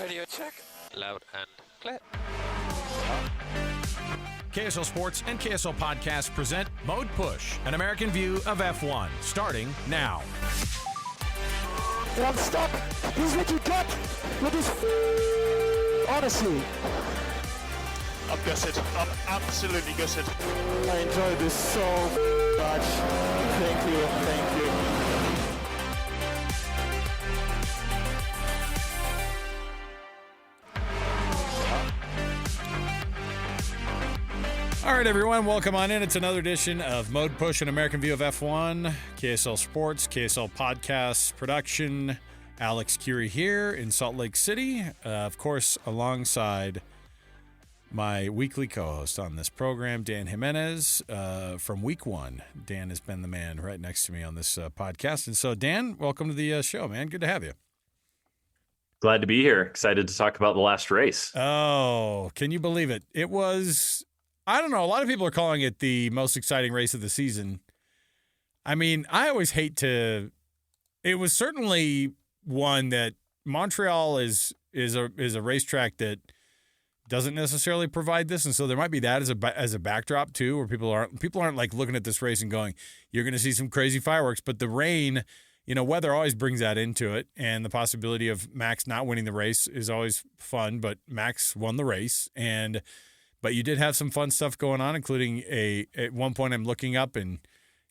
Radio check. Loud and clear. KSL Sports and KSL Podcast present Mode Push, an American view of F1, starting now. And I'm stuck. He's what you get with his honestly. I'm gutted. I'm absolutely gutted. I enjoyed this so much. Thank you. Thank you. All right, everyone, welcome on in. It's another edition of Mode Push, an American view of F1, KSL Sports, KSL Podcasts production. Alex Kirry here in Salt Lake City, of course, alongside my weekly co-host on this program, Dan Jimenez, from week one. Dan has been the man right next to me on this podcast. And so, Dan, welcome to the show, man. Good to have you. Glad to be here. Excited to talk about the last race. Oh, can you believe it? It was, I don't know, a lot of people are calling it the most exciting race of the season. I mean, I always hate to, it was certainly one that Montreal is a racetrack that doesn't necessarily provide this, and so there might be that as a backdrop too, where people aren't like looking at this race and going, "You're going to see some crazy fireworks." But the rain, weather always brings that into it, and the possibility of Max not winning the race is always fun. But Max won the race, but you did have some fun stuff going on, including at one point I'm looking up and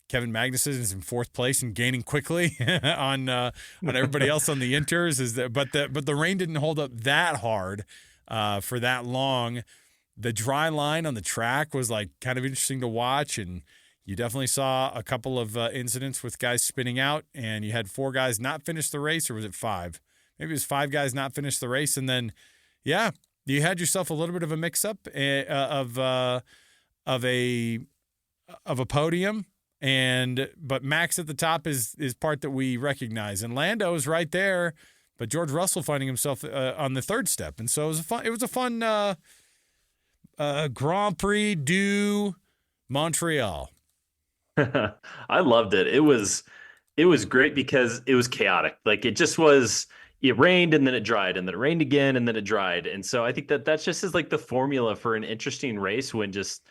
Kevin Magnussen is in fourth place and gaining quickly on everybody else on the inters. But the rain didn't hold up that hard for that long. The dry line on the track was like kind of interesting to watch, and you definitely saw a couple of incidents with guys spinning out, and you had 4 guys not finish the race, or was it 5? Maybe it was 5 guys not finish the race, and then you had yourself a little bit of a mix-up of a podium. But Max at the top is part that we recognize, and Lando is right there, but George Russell finding himself on the third step, and so it was a fun Grand Prix du Montreal. I loved it. It was great because it was chaotic. Like it just was. It rained and then it dried, and then it rained again and then it dried, and so I think that's just is like the formula for an interesting race when just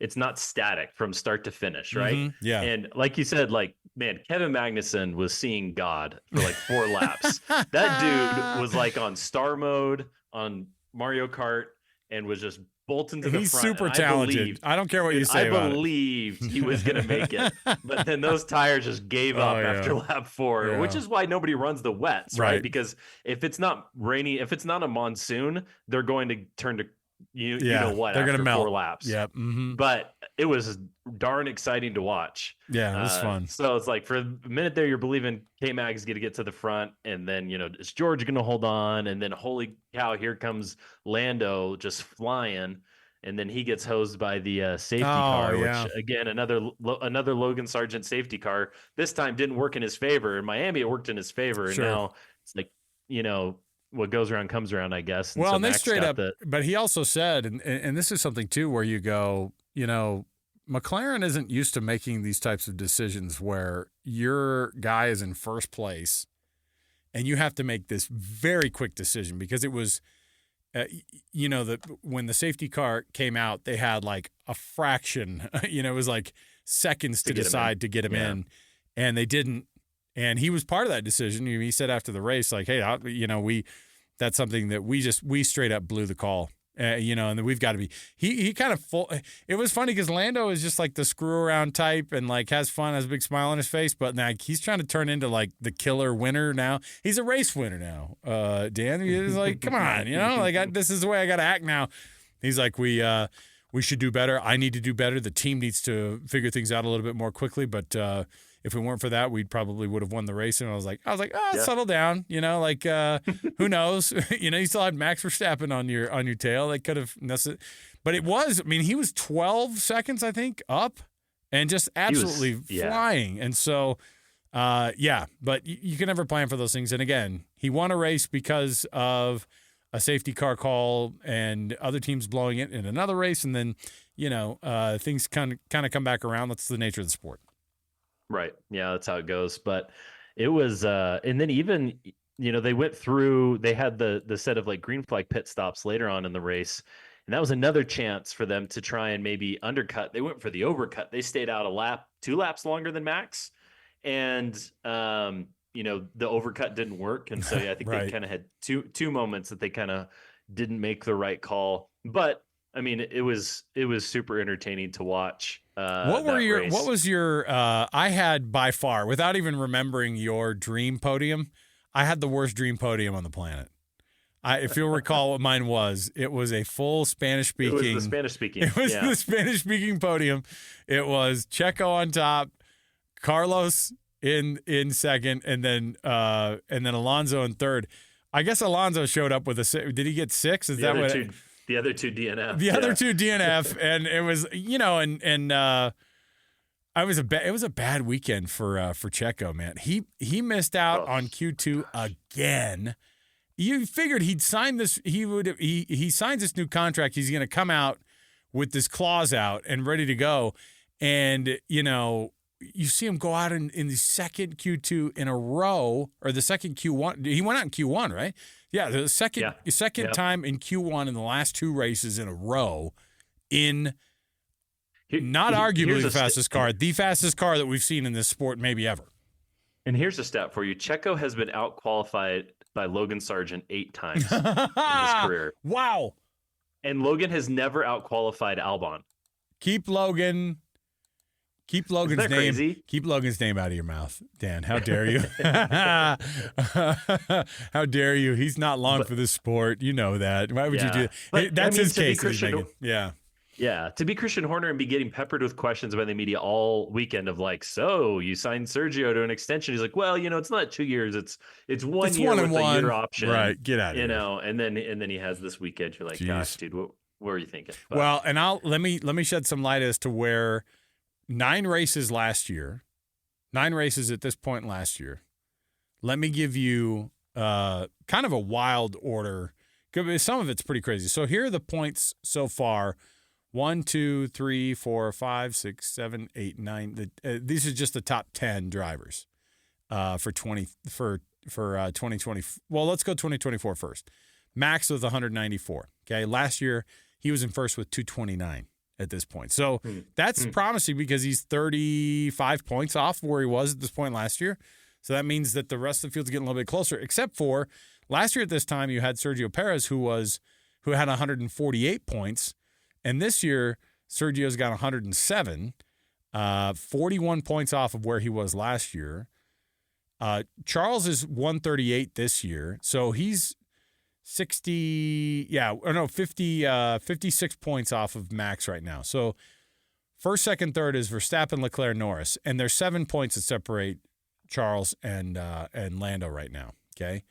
it's not static from start to finish, right? Mm-hmm. Yeah. And like you said, like, man, Kevin Magnussen was seeing God for like 4 laps. That dude was like on star mode on Mario Kart and was just bolting to the He's front. super talented. I don't care what you say about it. I believed he was going to make it, but then those tires just gave up after lap 4, which is why nobody runs the wets, right? Because if it's not rainy, if it's not a monsoon, they're going to turn to you know what? They're going to melt 4 laps. Yep. Mm-hmm. But it was darn exciting to watch. Yeah, it was fun. So it's like for a minute there, you're believing K-Mag's going to get to the front, and then, is George going to hold on? And then holy cow, here comes Lando just flying. And then he gets hosed by the safety car, which again, another Logan Sargent safety car. This time didn't work in his favor. In Miami, it worked in his favor. And now it's like, what goes around comes around, I guess. And well, so and they Max straight up, the, but he also said, and this is something too, where you go, McLaren isn't used to making these types of decisions where your guy is in first place and you have to make this very quick decision, because it was, when the safety car came out, they had like a fraction, it was like seconds to decide to get him in, and they didn't. And he was part of that decision. He said after the race, like, hey, that's something that we straight up blew the call, and then we've got to be, he kind of full. It was funny because Lando is just like the screw around type and like has fun, has a big smile on his face, but now he's trying to turn into like the killer winner now. He's a race winner now. Dan, he's like, come on, this is the way I got to act now. He's like, we should do better. I need to do better. The team needs to figure things out a little bit more quickly, but if it weren't for that, we probably would have won the race. And I was like, settle down. Who knows? You still had Max Verstappen on your tail. They could have, but it was. I mean, he was 12 seconds, I think, up, and just absolutely flying. And so, but you can never plan for those things. And again, he won a race because of a safety car call and other teams blowing it in another race, and then things kind of come back around. That's the nature of the sport. Right. Yeah, that's how it goes. But it was, and then even they went through. They had the set of like green flag pit stops later on in the race, and that was another chance for them to try and maybe undercut. They went for the overcut. They stayed out a lap, 2 laps longer than Max, and the overcut didn't work. And so I think Right. they kind of had two moments that they kind of didn't make the right call. But I mean, it was super entertaining to watch. What was your I had by far, without even remembering your dream podium, I had the worst dream podium on the planet. If you'll recall what mine was, it was a full Spanish speaking. It was the Spanish speaking. It was the Spanish speaking podium. It was Checo on top, Carlos in second, and then Alonso in third. I guess Alonso showed up with did he get 6? Is that what? The other two DNF. The other two DNF, and it was it was a bad weekend for Checo, man. He missed out on Q2 again. You figured he'd sign this. He signs this new contract. He's going to come out with this clause out and ready to go, and you see him go out in the second Q2 in a row, or the second Q1. He went out in Q1, right? Yeah, the second time in Q1 in the last 2 races in a row arguably the fastest car, the fastest car that we've seen in this sport maybe ever. And here's a stat for you. Checo has been out-qualified by Logan Sargent 8 times in his career. Wow. And Logan has never out-qualified Albon. Keep Logan's name. Crazy? Keep Logan's name out of your mouth, Dan. How dare you? How dare you? He's not long for this sport. You know that. Why would you do that? That's his case. Yeah. Yeah. To be Christian Horner and be getting peppered with questions by the media all weekend of like, so you signed Sergio to an extension. He's like, well, it's not 2 years. It's 1 year with a year option. Right. Get out of here. And then he has this weekend. You're like, gosh, dude, what were you thinking? But, well, and let me shed some light as to where 9 races last year, 9 races at this point last year. Let me give you kind of a wild order. Some of it's pretty crazy. So here are the points so far. 1, 2, 3, 4, 5, 6, 7, 8, 9. These are just the top 10 drivers for 2020. Well, let's go 2024 first. Max with 194. Okay, last year he was in first with 229 at this point. So that's promising because he's 35 points off where he was at this point last year. So that means that the rest of the field's getting a little bit closer. Except for last year at this time, you had Sergio Perez who had 148 points. And this year, Sergio's got 107, 41 points off of where he was last year. Charles is 138 this year, so he's 56 points off of Max right now. So first, second, third is Verstappen, Leclerc, Norris, and there's 7 points that separate Charles and Lando right now. Okay.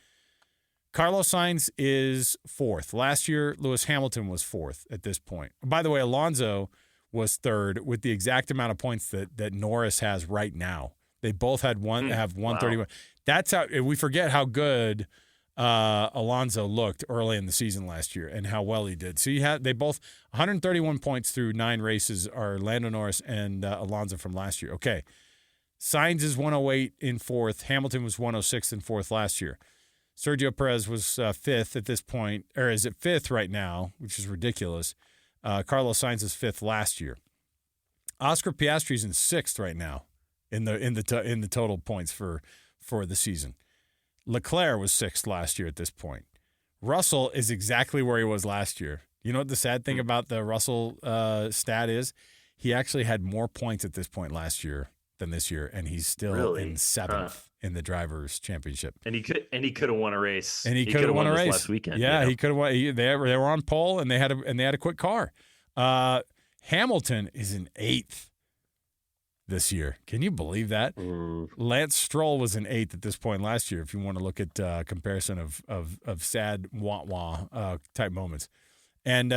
Carlos Sainz is 4th. Last year, Lewis Hamilton was 4th at this point. By the way, Alonso was 3rd with the exact amount of points that Norris has right now. They both have 131. Wow. That's how we forget how good Alonso looked early in the season last year and how well he did. So they both 131 points through 9 races are Lando Norris and Alonso from last year. Okay. Sainz is 108 in 4th. Hamilton was 106 in 4th last year. Sergio Perez was 5th at this point, or is it 5th right now, which is ridiculous. Carlos Sainz is 5th last year. Oscar Piastri's in 6th right now in the total points for the season. Leclerc was 6th last year at this point. Russell is exactly where he was last year. You know what the sad thing about the Russell stat is? He actually had more points at this point last year than this year, and he's still in 7th in the Drivers' Championship. And he could have won a race. And he could have won a race last weekend. Yeah, he could have won. They were on pole, and they had a quick car. Hamilton is in 8th this year. Can you believe that? Lance Stroll was in 8th at this point last year. If you want to look at comparison of sad wah type moments, and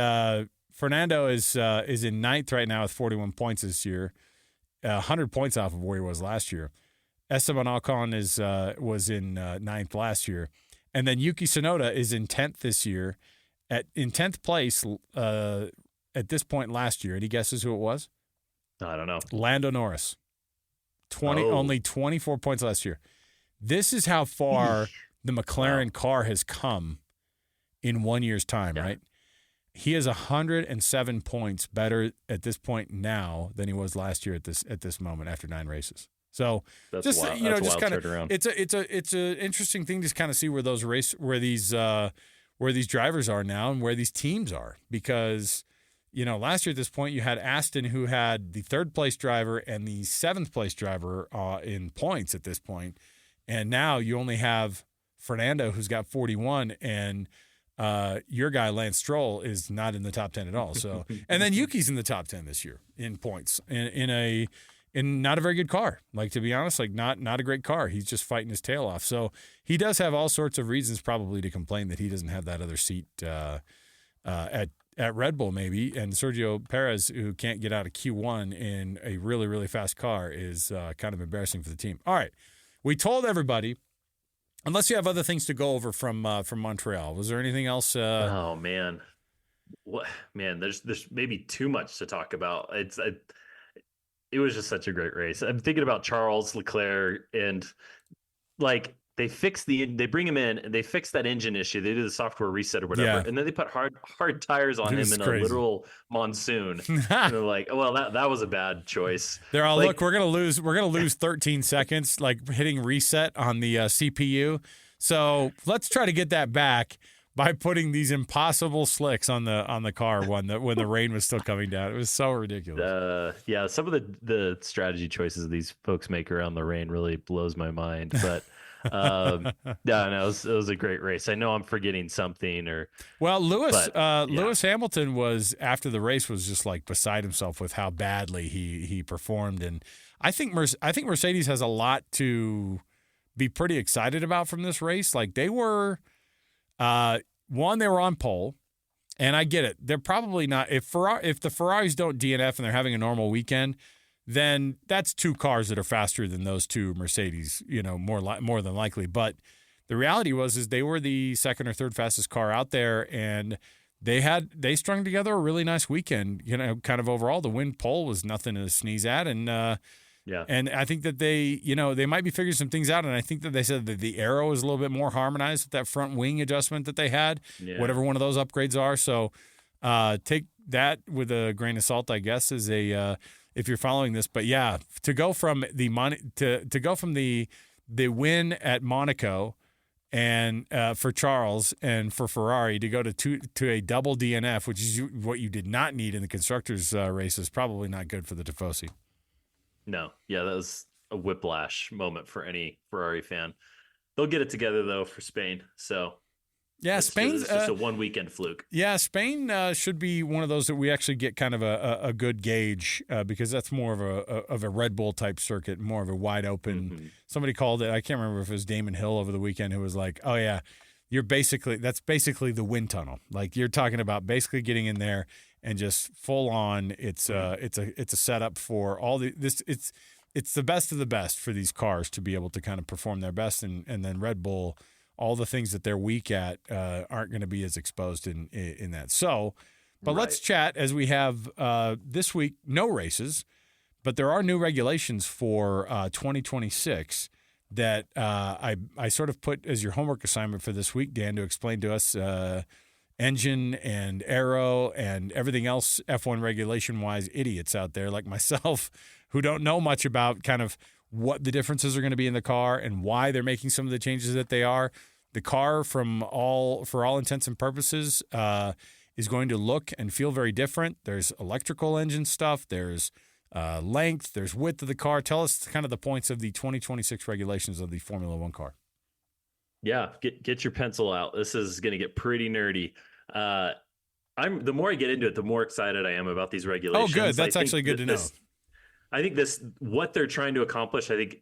Fernando is in 9th right now with 41 points this year. 100 points off of where he was last year. Esteban Ocon was in 9th last year. And then Yuki Tsunoda is in 10th this year, in 10th place at this point last year. Any guesses who it was? I don't know. Lando Norris. Only 24 points last year. This is how far the McLaren car has come in 1 year's time, right? He is 107 points better at this point now than he was last year at this moment after 9 races. So that's just wild. Just kind of it's a interesting thing to kind of see where these drivers are now and where these teams are, because last year at this point you had Aston, who had the 3rd place driver and the 7th place driver in points at this point, and now you only have Fernando, who's got 41, and your guy Lance Stroll is not in the top 10 at all. So, and then Yuki's in the top 10 this year in points in not a very good car. Like, to be honest, like not a great car. He's just fighting his tail off. So he does have all sorts of reasons probably to complain that he doesn't have that other seat at Red Bull maybe. And Sergio Perez, who can't get out of Q1 in a really, really fast car, is kind of embarrassing for the team. All right, we told everybody. Unless you have other things to go over from Montreal, was there anything else? Oh man, there's maybe too much to talk about. It was just such a great race. I'm thinking about Charles Leclerc, and like they bring him in and they fix that engine issue. They do the software reset or whatever, and then they put hard tires on him in a literal monsoon. And they're like, well, that was a bad choice. They're all, look, we're gonna lose 13 seconds, like hitting reset on the CPU. So let's try to get that back by putting these impossible slicks on the car when the rain was still coming down. It was so ridiculous. Some of the strategy choices these folks make around the rain really blows my mind. But it was a great race. I know I'm forgetting something Lewis Hamilton was, after the race, was just like beside himself with how badly he performed, and I think Mercedes has a lot to be pretty excited about from this race. Like, they were they were on pole, and I get it. They're probably not, if the Ferraris don't DNF and they're having a normal weekend, then that's 2 cars that are faster than those 2 Mercedes, more than likely. But the reality is they were the 2nd or 3rd fastest car out there, and they strung together a really nice weekend. Kind of overall, the win pole was nothing to sneeze at, and and I think that they might be figuring some things out, and I think that they said that the aero is a little bit more harmonized with that front wing adjustment that they had, whatever one of those upgrades are. So take that with a grain of salt, I guess, is if you're following this. But yeah, to go from the win at Monaco and for Charles and for Ferrari to go to a double DNF, which is what you did not need in the constructors race, is probably not good for the Tifosi. No, that was a whiplash moment for any Ferrari fan. They'll get it together though for Spain. So Spain's just a 1 weekend fluke. Yeah, Spain should be one of those that we actually get kind of a good gauge because that's more of a Red Bull type circuit, more of a wide open. Mm-hmm. Somebody called it, I can't remember if it was Damon Hill over the weekend, who was like, "Oh yeah, that's basically the wind tunnel. Like, you're talking about basically getting in there and just full on. It's a setup for all this. It's the best of the best for these cars to be able to kind of perform their best, and then Red Bull, all the things that they're weak at aren't going to be as exposed in that. So, but Let's chat as we have this week, no races, but there are new regulations for 2026 that I sort of put as your homework assignment for this week, Dan, to explain to us engine and aero and everything else F1 regulation-wise idiots out there like myself who don't know much about kind of what the differences are going to be in the car and why they're making some of the changes that they are. The car, for all intents and purposes, is going to look and feel very different. There's electrical engine stuff. There's length. There's width of the car. Tell us kind of the points of the 2026 regulations of the Formula One car. Yeah, get your pencil out. This is going to get pretty nerdy. The more I get into it, the more excited I am about these regulations. Oh, good. That's actually good to know. I think what they're trying to accomplish, I think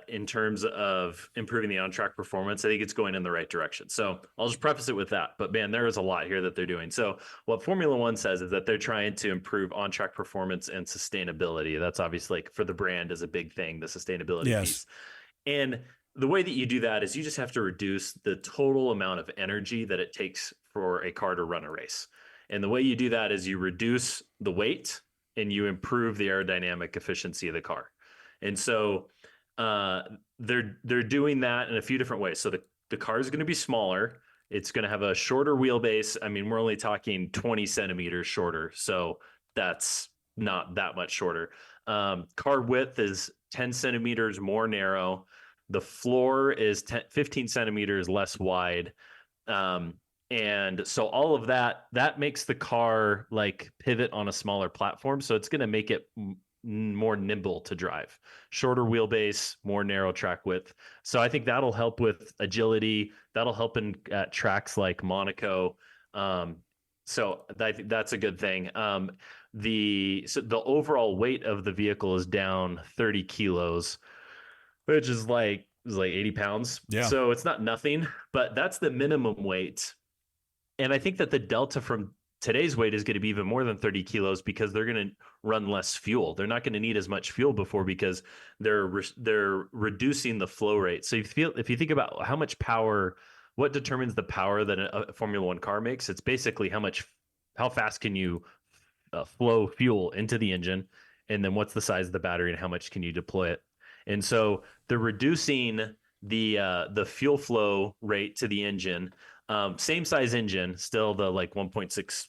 in terms of improving the on-track performance, I think it's going in the right direction. So I'll just preface it with that. But man, there is a lot here that they're doing. So what Formula One says is that they're trying to improve on-track performance and sustainability. That's obviously, like, for the brand is a big thing, the sustainability piece. And the way that you do that is you just have to reduce the total amount of energy that it takes for a car to run a race. And the way you do that is you reduce the weight and you improve the aerodynamic efficiency of the car. And so they're doing that in a few different ways. So the car is going to be smaller. It's going to have a shorter wheelbase. I mean, we're only talking 20 centimeters shorter, so that's not that much shorter. Car width is 10 centimeters more narrow. The floor is 15 centimeters less wide. And so all of that makes the car like pivot on a smaller platform. So it's going to make it more nimble to drive. Shorter wheelbase, more narrow track width. So I think that'll help with agility. That'll help in tracks like Monaco. So I think that's a good thing. The overall weight of the vehicle is down 30 kilos, which is like 80 pounds. Yeah. So it's not nothing, but that's the minimum weight. And I think that the delta from today's weight is going to be even more than 30 kilos because they're going to run less fuel. They're not going to need as much fuel before because they're reducing the flow rate. So if you think about how much power, what determines the power that a Formula One car makes, it's basically how fast can you flow fuel into the engine, and then what's the size of the battery and how much can you deploy it. And so they're reducing the fuel flow rate to the engine. Same size engine, still the like 1.6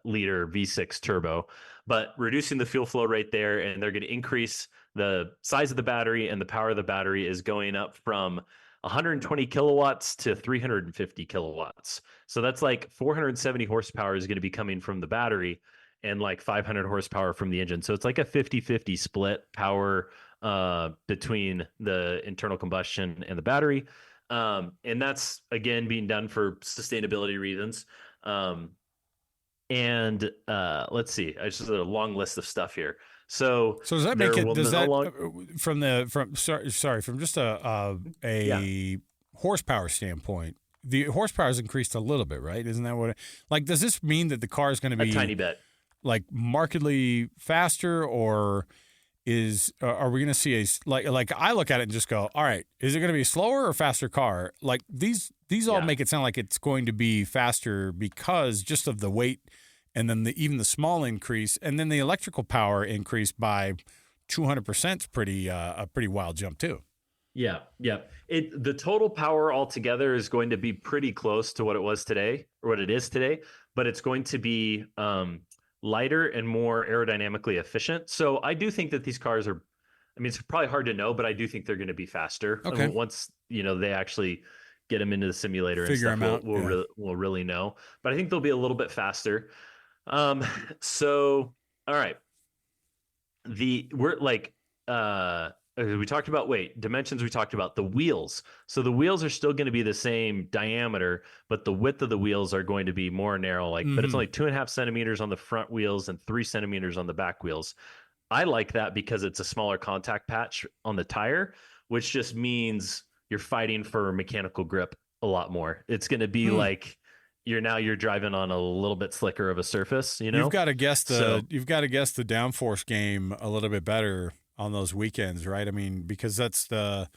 liter V6 turbo, but reducing the fuel flow rate there, and they're going to increase the size of the battery, and the power of the battery is going up from 120 kilowatts to 350 kilowatts. So that's like 470 horsepower is going to be coming from the battery and like 500 horsepower from the engine. So it's like a 50-50 split power between the internal combustion and the battery. And that's, again, being done for sustainability reasons. Let's see, I just have a long list of stuff here. So does that make it, from just a horsepower standpoint, the horsepower has increased a little bit, right? Isn't that what does this mean that the car is going to be a tiny bit like markedly faster, or are we going to see like I look at it and just go, all right, is it going to be a slower or faster car? Like these all make it sound like it's going to be faster because just of the weight, and then even the small increase, and then the electrical power increase by 200% is a pretty wild jump too. Yeah. The total power altogether is going to be pretty close to what it was today, or what it is today, but it's going to be lighter and more aerodynamically efficient. So I do think that these cars are, I mean, it's probably hard to know, but I do think they're going to be faster. Okay. I mean, once, they actually get them into the simulator Figure and stuff, them out. we'll really know, but I think they'll be a little bit faster. So, all right. We talked about weight, dimensions. We talked about the wheels. So the wheels are still going to be the same diameter, but the width of the wheels are going to be more narrow, but it's only 2.5 centimeters on the front wheels and 3 centimeters on the back wheels. I like that because it's a smaller contact patch on the tire, which just means you're fighting for mechanical grip a lot more. It's going to be like you're driving on a little bit slicker of a surface, You've got to guess the downforce game a little bit better on those weekends, right? I mean, because that's the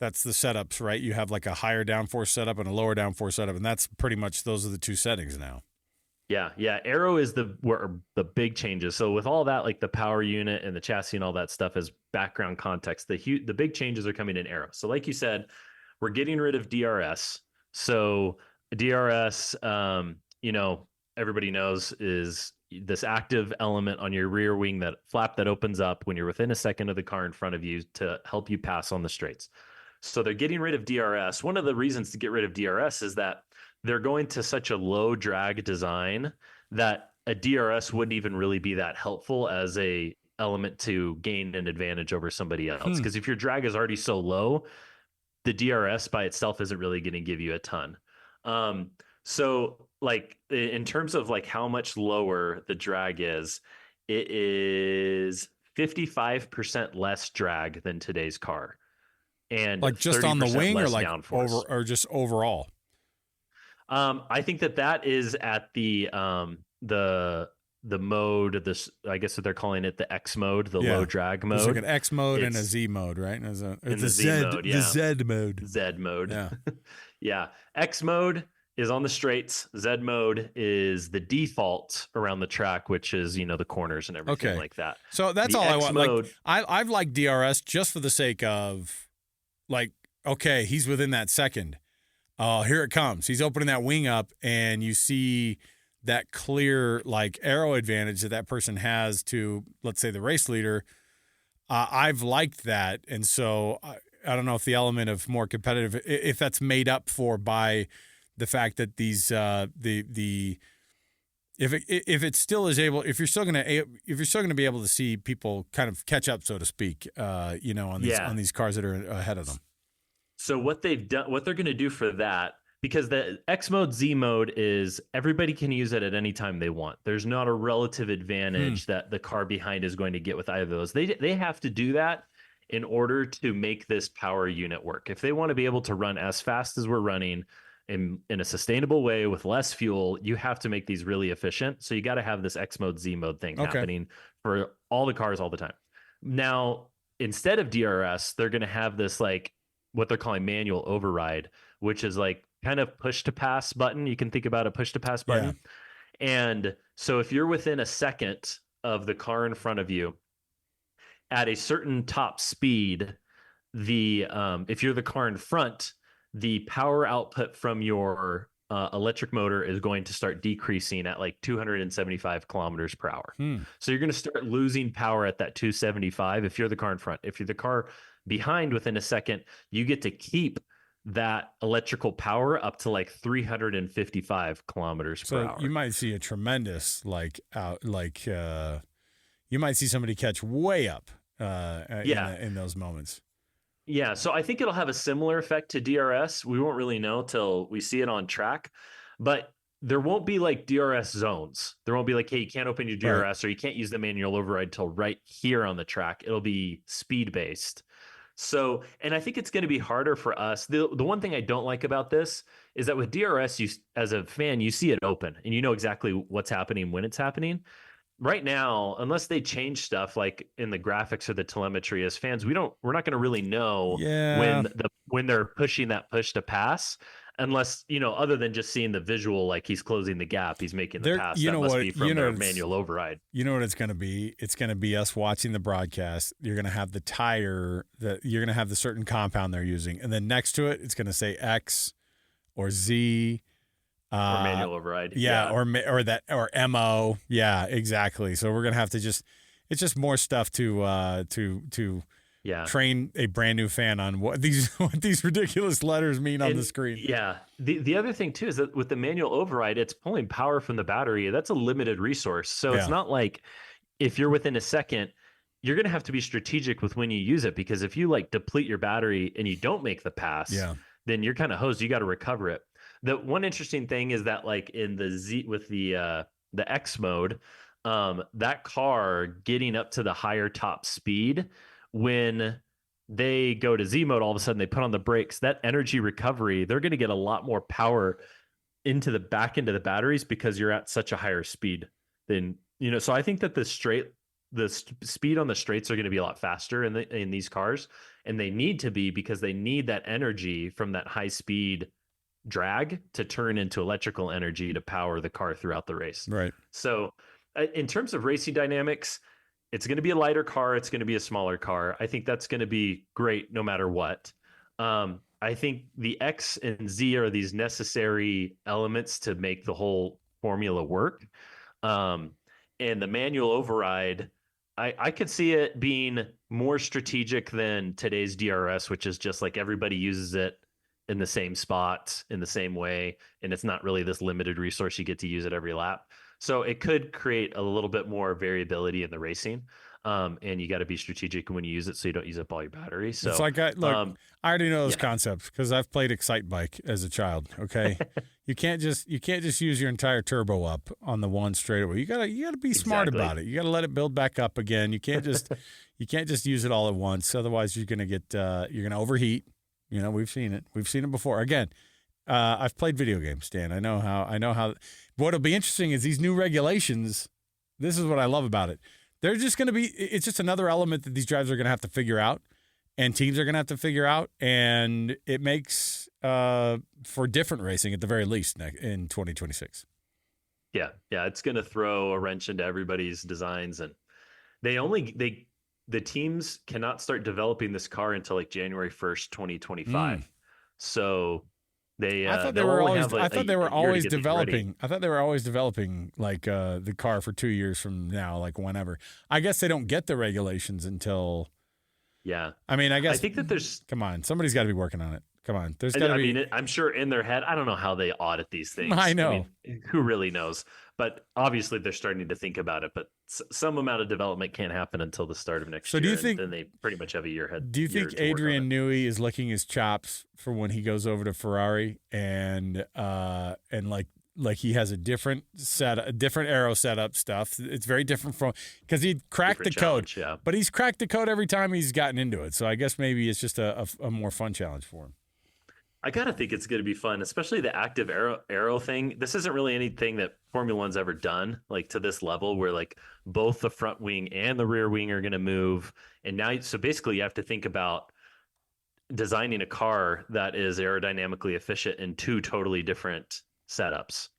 setups, right? You have like a higher downforce setup and a lower downforce setup, and that's pretty much, those are the two settings now. Yeah. Aero is where the big changes. So with all that, like the power unit and the chassis and all that stuff as background context, the big changes are coming in aero. So like you said, we're getting rid of DRS. So DRS, everybody knows is this active element on your rear wing, that flap that opens up when you're within a second of the car in front of you to help you pass on the straights. So they're getting rid of DRS. One of the reasons to get rid of DRS is that they're going to such a low drag design that a DRS wouldn't even really be that helpful as a element to gain an advantage over somebody else. Because if your drag is already so low, the DRS by itself isn't really going to give you a ton. So like in terms of like how much lower the drag is, it is 55% less drag than today's car. And like just on the wing, or like downforce. or just overall? I think that is at the mode, this, I guess what they're calling it, the X mode, the low drag mode. There's like an X mode and a Z mode, right? And the Z mode, yeah. The Z mode. Z mode. Yeah. Yeah. X mode is on the straights. Z mode is the default around the track, which is, the corners and everything like that. So that's the all X I want. Mode, I've liked DRS just for the sake of like, okay, he's within that second. Oh, here it comes. He's opening that wing up, and you see that clear like aero advantage that person has to, let's say, the race leader. I've liked that, and so I don't know if the element of more competitive, if that's made up for by the fact that these if it still is able, if you're still gonna be able to see people kind of catch up, so to speak, on these cars that are ahead of them. So what they're going to do for that, because the X mode, Z mode is everybody can use it at any time they want. There's not a relative advantage that the car behind is going to get with either of those. They have to do that in order to make this power unit work. If they want to be able to run as fast as we're running in a sustainable way with less fuel, you have to make these really efficient. So you got to have this X mode, Z mode thing happening for all the cars all the time. Now, instead of DRS, they're going to have this like what they're calling manual override, which is like kind of push to pass button. You can think about a push to pass button. Yeah. And so if you're within a second of the car in front of you at a certain top speed, if you're the car in front, the power output from your electric motor is going to start decreasing at like 275 kilometers per hour. So you're going to start losing power at that 275 if you're the car in front. If you're the car behind within a second, you get to keep that electrical power up to like 355 kilometers per hour. You might see a tremendous you might see somebody catch way up in those moments. Yeah, so I think it'll have a similar effect to DRS. We won't really know till we see it on track, but there won't be like DRS zones. There won't be like, hey, you can't open your DRS or you can't use the manual override till right here on the track. It'll be speed based. So, and I think it's going to be harder for us. The one thing I don't like about this is that with DRS, you as a fan, you see it open and you know exactly what's happening when it's happening. Right now, unless they change stuff like in the graphics or the telemetry, as fans, we're not going to really know when they're pushing that push to pass, unless, other than just seeing the visual, like he's closing the gap, he's making the pass. That must be from their manual override. You know what it's going to be? It's going to be us watching the broadcast. You're going to have the tire that you're going to have the certain compound they're using, and then next to it, it's going to say X or Z. Or manual override. Or MO. Yeah, exactly. So we're gonna have to it's just more stuff to train a brand new fan on what these ridiculous letters mean on the screen. Yeah. The other thing too is that with the manual override, it's pulling power from the battery. That's a limited resource. So it's not like if you're within a second, you're gonna have to be strategic with when you use it, because if you like deplete your battery and you don't make the pass, then you're kind of hosed. You got to recover it. The one interesting thing is that like in the Z with the X mode, that car getting up to the higher top speed, when they go to Z mode, all of a sudden they put on the brakes, that energy recovery, they're going to get a lot more power into the back end of the batteries because you're at such a higher speed than, so I think that the speed on the straights are going to be a lot faster in these cars, and they need to be, because they need that energy from that high speed drag to turn into electrical energy to power the car throughout the race. Right. So in terms of racing dynamics, it's going to be a lighter car. It's going to be a smaller car. I think that's going to be great no matter what. I think the X and Z are these necessary elements to make the whole formula work. And the manual override, I could see it being more strategic than today's DRS, which is just like everybody uses it in the same spot, in the same way, and it's not really this limited resource. You get to use it every lap. So it could create a little bit more variability in the racing, and you got to be strategic when you use it so you don't use up all your battery. So it's like I already know those concepts because I've played Excite Bike as a child. Okay, you can't just use your entire turbo up on the one straightaway. You gotta be smart about it. You gotta let it build back up again. You can't just use it all at once. Otherwise, you're gonna overheat. We've seen it. We've seen it before. Again, I've played video games, Dan. I know how. What'll be interesting is these new regulations. This is what I love about it. They're just going to be. It's just another element that these drivers are going to have to figure out, and teams are going to have to figure out, and it makes for different racing at the very least in 2026. Yeah, it's going to throw a wrench into everybody's designs, and they the teams cannot start developing this car until like January 1st, 2025. So they I thought they were always developing. I thought they were always developing like the car for 2 years from now, like whenever. I guess they don't get the regulations until. Yeah. I mean, I Come on, somebody's got to be working on it. Come on, there's got to be. I mean, I'm sure in their head, I don't know how they audit these things. I know. I mean, who really knows? But obviously, they're starting to think about it. But some amount of development can't happen until the start of next year. So do you think? Then they pretty much have a year ahead. Do you think Adrian Newey is licking his chops for when he goes over to Ferrari and like he has a different aero setup stuff? It's very different from because he cracked the code, but he's cracked the code every time he's gotten into it. So I guess maybe it's just a more fun challenge for him. I gotta think it's going to be fun, especially the active aero thing. This isn't really anything that Formula One's ever done, like to this level, where like both the front wing and the rear wing are going to move. And now, so basically, you have to think about designing a car that is aerodynamically efficient in two totally different setups.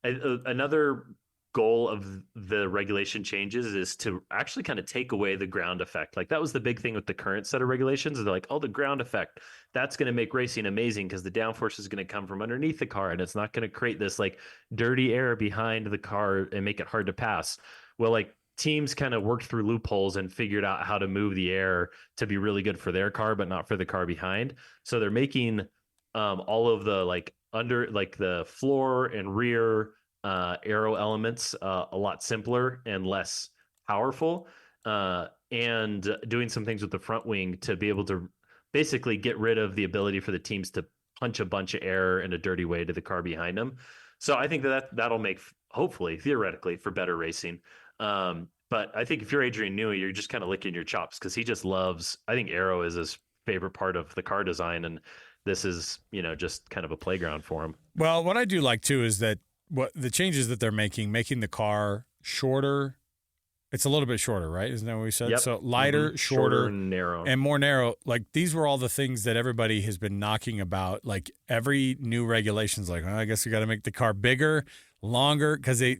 Another goal of the regulation changes is to actually kind of take away the ground effect. Like that was the big thing with the current set of regulations. They're like, oh, the ground effect, that's going to make racing amazing because the downforce is going to come from underneath the car and it's not going to create this like dirty air behind the car and make it hard to pass. Well, like teams kind of worked through loopholes and figured out how to move the air to be really good for their car, but not for the car behind. So they're making all of the like under like the floor and rear aero elements a lot simpler and less powerful, and doing some things with the front wing to be able to basically get rid of the ability for the teams to punch a bunch of air in a dirty way to the car behind them. So I think that'll make, hopefully, theoretically, for better racing. But I think if you're Adrian Newey, you're just kind of licking your chops because he just loves, I think aero is his favorite part of the car design, and this is, just kind of a playground for him. Well, what I do like too is that what the changes that they're making the car shorter. It's a little bit shorter, right? Isn't that what we said? Yep. So lighter, shorter, and more narrow. Like these were all the things that everybody has been knocking about. Like every new regulation's like, I guess we got to make the car bigger, longer, because they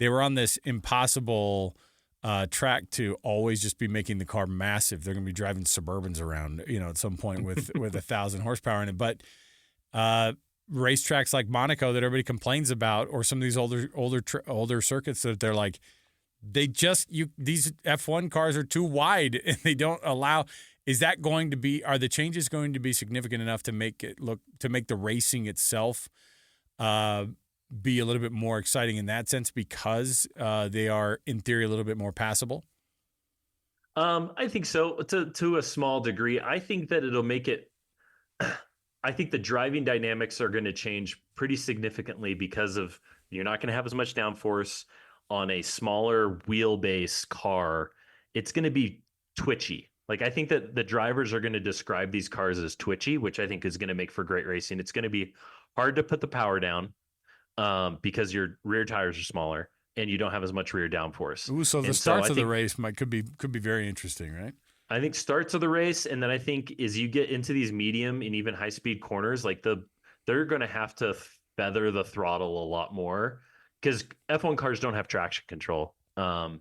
were on this impossible track to always just be making the car massive. They're going to be driving Suburbans around, at some point with 1,000 horsepower in it. But racetracks like Monaco that everybody complains about, or some of these older circuits that they're like, these F1 cars are too wide and they don't allow. Are the changes going to be significant enough to make the racing itself be a little bit more exciting in that sense because they are in theory a little bit more passable? I think so to a small degree. I think that it'll make it. I think the driving dynamics are going to change pretty significantly because of you're not going to have as much downforce on a smaller wheelbase car. It's going to be twitchy. Like I think that the drivers are going to describe these cars as twitchy, which I think is going to make for great racing. It's going to be hard to put the power down because your rear tires are smaller and you don't have as much rear downforce. Ooh, so the starts of the race could be very interesting, right? I think starts of the race, and then I think as you get into these medium and even high speed corners, like they're going to have to feather the throttle a lot more because F1 cars don't have traction control, and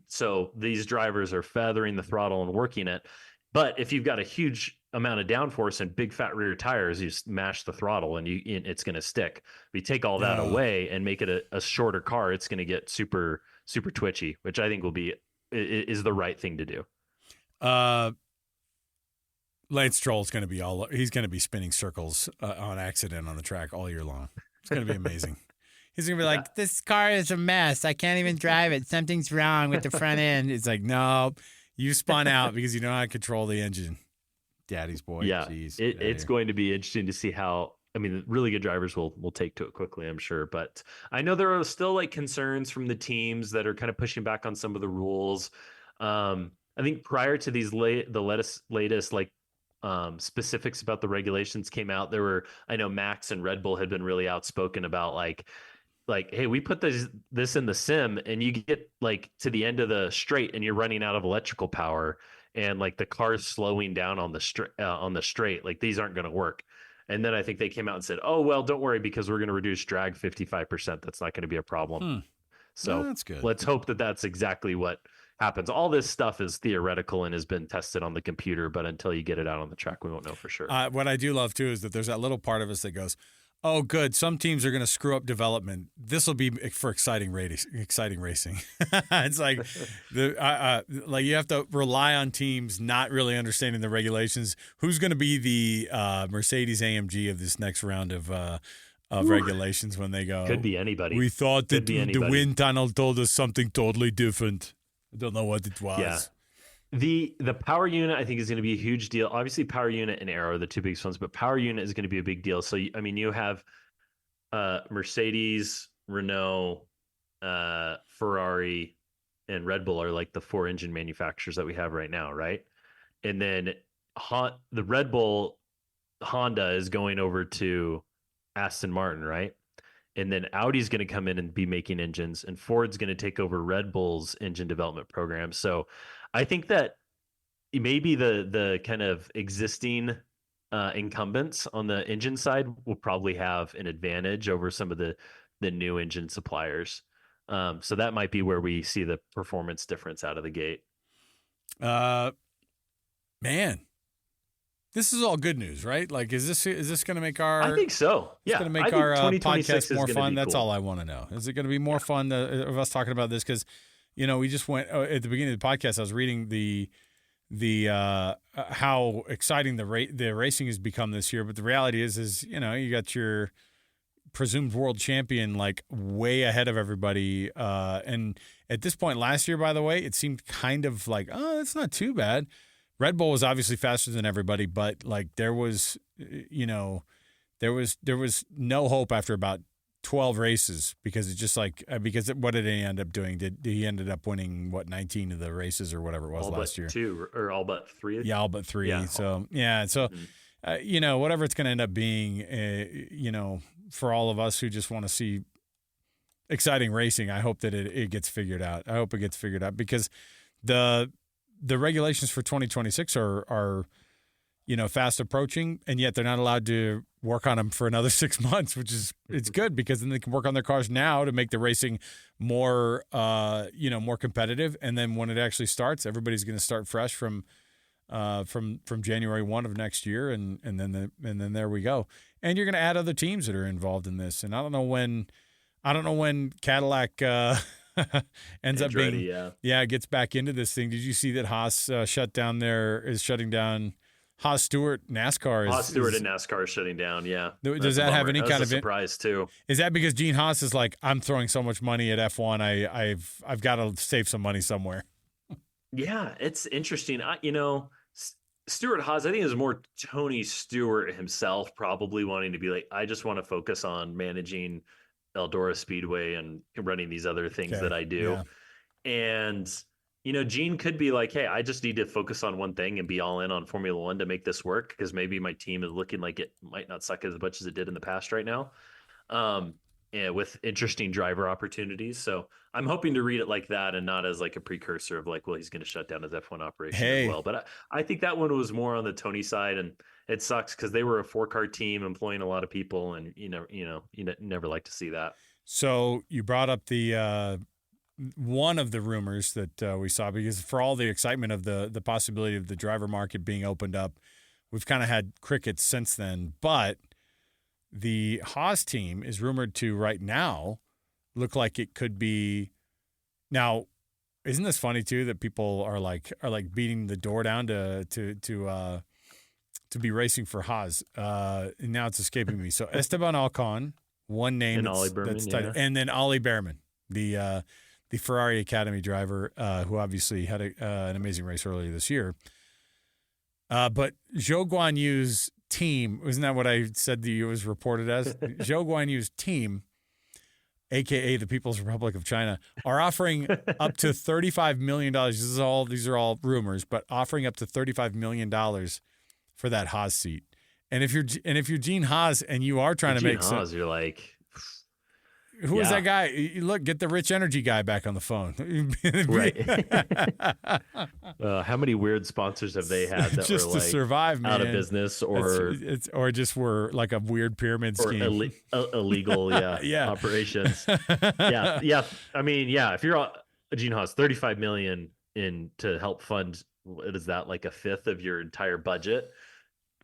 so these drivers are feathering the throttle and working it. But if you've got a huge amount of downforce and big fat rear tires, you just mash the throttle and it's going to stick. If you take all that away and make it a shorter car, it's going to get super super twitchy, which I think is the right thing to do. Lance Stroll's going to be he's going to be spinning circles on accident on the track all year long. It's going to be amazing. He's going to be like, this car is a mess. I can't even drive it. Something's wrong with the front end. It's like, no, you spun out because you know how to control the engine. Daddy's boy. Yeah. Jeez, it's going to be interesting to see how, really good drivers will take to it quickly, I'm sure. But I know there are still like concerns from the teams that are kind of pushing back on some of the rules. I think prior to these latest like specifics about the regulations came out, I know Max and Red Bull had been really outspoken about like, hey, we put this in the sim and you get like to the end of the straight and you're running out of electrical power and like the car's slowing down on the straight, like these aren't going to work. And then I think they came out and said, oh, well, don't worry because we're going to reduce drag 55%. That's not going to be a problem. So that's good. Let's hope that that's exactly what happens. All this stuff is theoretical and has been tested on the computer, but until you get it out on the track, we won't know for sure. What I do love too is that there's that little part of us that goes, "Oh, good. Some teams are going to screw up development. This will be for exciting racing." It's like like you have to rely on teams not really understanding the regulations. Who's going to be the Mercedes AMG of this next round of regulations when they go? Could be anybody. We thought that the wind tunnel told us something totally different. I don't know what it was. Yeah. The power unit, I think, is going to be a huge deal. Obviously, power unit and aero are the two biggest ones, but power unit is going to be a big deal. So, I mean, you have Mercedes, Renault, Ferrari, and Red Bull are like the 4 engine manufacturers that we have right now, right? And then the Red Bull Honda is going over to Aston Martin, right? And then Audi's going to come in and be making engines, and Ford's going to take over Red Bull's engine development program. So I think that maybe the kind of existing incumbents on the engine side will probably have an advantage over some of the new engine suppliers. So that might be where we see the performance difference out of the gate. Man. This is all good news, right? Like, is this going to make our? I think so. Yeah, going to make our podcast more fun. That's all I want to know. Is it going to be more fun of us talking about this? Because, we just went at the beginning of the podcast. I was reading the how exciting the racing has become this year. But the reality is you got your presumed world champion like way ahead of everybody. And at this point last year, by the way, it seemed kind of like, oh, it's not too bad. Red Bull was obviously faster than everybody, but like there was no hope after about 12 races because it's just like what did he end up doing? He ended up winning 19 of the races or whatever it was last year? 2 or all but 3? Yeah, all but 3. Yeah. So whatever it's going to end up being, for all of us who just want to see exciting racing, I hope that it gets figured out. I hope it gets figured out because the regulations for 2026 are fast approaching, and yet they're not allowed to work on them for another 6 months, which is it's good because then they can work on their cars now to make the racing more more competitive. And then when it actually starts, everybody's going to start fresh from January 1 of next year, and then there we go. And you're going to add other teams that are involved in this. And I don't know when Cadillac ends up being gets back into this thing. Did you see that Haas is shutting down Haas Stewart NASCAR? Haas Stewart and NASCAR is shutting down. Yeah. Does that have any kind of surprise too? Is that because Gene Haas is like, I'm throwing so much money at F1, I've got to save some money somewhere? Yeah, it's interesting. Stewart Haas, I think, is more Tony Stewart himself, probably wanting to be like, I just want to focus on managing Eldora Speedway and running these other things that I do. Yeah. And, Gene could be like, hey, I just need to focus on one thing and be all in on Formula One to make this work because maybe my team is looking like it might not suck as much as it did in the past right now. And with interesting driver opportunities. So I'm hoping to read it like that and not as like a precursor of like, well, he's going to shut down his F1 operation as well. But I think that one was more on the Tony side, and it sucks because they were a 4-car team employing a lot of people, and you never like to see that. So you brought up the one of the rumors that we saw, because for all the excitement of the possibility of the driver market being opened up, we've kind of had crickets since then. But the Haas team is rumored to right now look like it could be. Now, isn't this funny too that people are like beating the door down to be racing for Haas? And now it's escaping me. So Esteban Ocon, one name, and Ollie Behrman, and then Ollie Behrman, the Ferrari Academy driver, who obviously had an amazing race earlier this year. But Zhou Guanyu's team, isn't that what I said to you was reported as? Zhou Guanyu's team, a.k.a. the People's Republic of China, are offering up to $35 million. These are all rumors, but offering up to $35 million for that Haas seat. And if you're Gene Haas and you are trying to make Haas, you're like, Who was that guy? Look, get the Rich Energy guy back on the phone. Right. How many weird sponsors have they had that just were to like survive, man. out of business or or just were like a weird pyramid scheme? Illegal, operations. Yeah. I mean, if you're a Gene Haas, $35 million in to help fund, what is that, like a fifth of your entire budget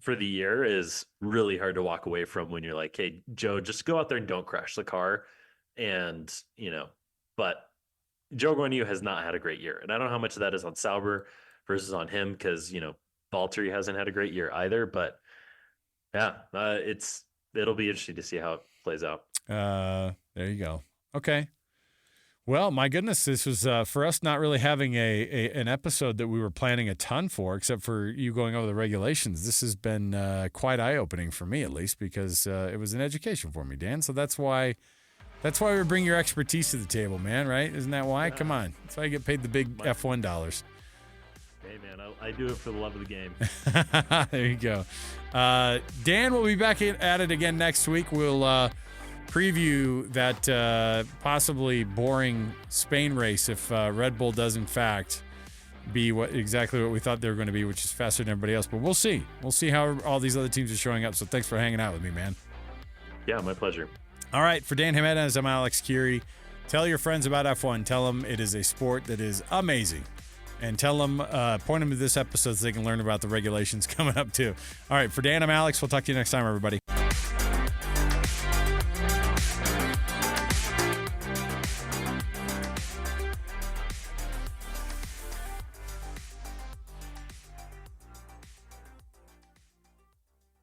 for the year, is really hard to walk away from when you're like, hey, Joe, just go out there and don't crash the car. And, but Joe Guanyu has not had a great year. And I don't know how much of that is on Sauber versus on him, because, Valtteri hasn't had a great year either. But it'll be interesting to see how it plays out. There you go. Okay. Well, my goodness, this was for us not really having an episode that we were planning a ton for, except for you going over the regulations. This has been quite eye-opening for me, at least, because it was an education for me, Dan. So that's why we bring your expertise to the table, man, right? Isn't that why? Come on. That's why you get paid the big F1 dollars. Hey, man, I do it for the love of the game. There you go. Dan will be back at it again next week. We'll preview that possibly boring Spain race if Red Bull does, in fact, be exactly what we thought they were going to be, which is faster than everybody else. But we'll see. We'll see how all these other teams are showing up. So thanks for hanging out with me, man. Yeah, my pleasure. All right, for Dan Jimenez, I'm Alex Kirry. Tell your friends about F1. Tell them it is a sport that is amazing. And tell them, point them to this episode so they can learn about the regulations coming up too. All right, for Dan, I'm Alex. We'll talk to you next time, everybody.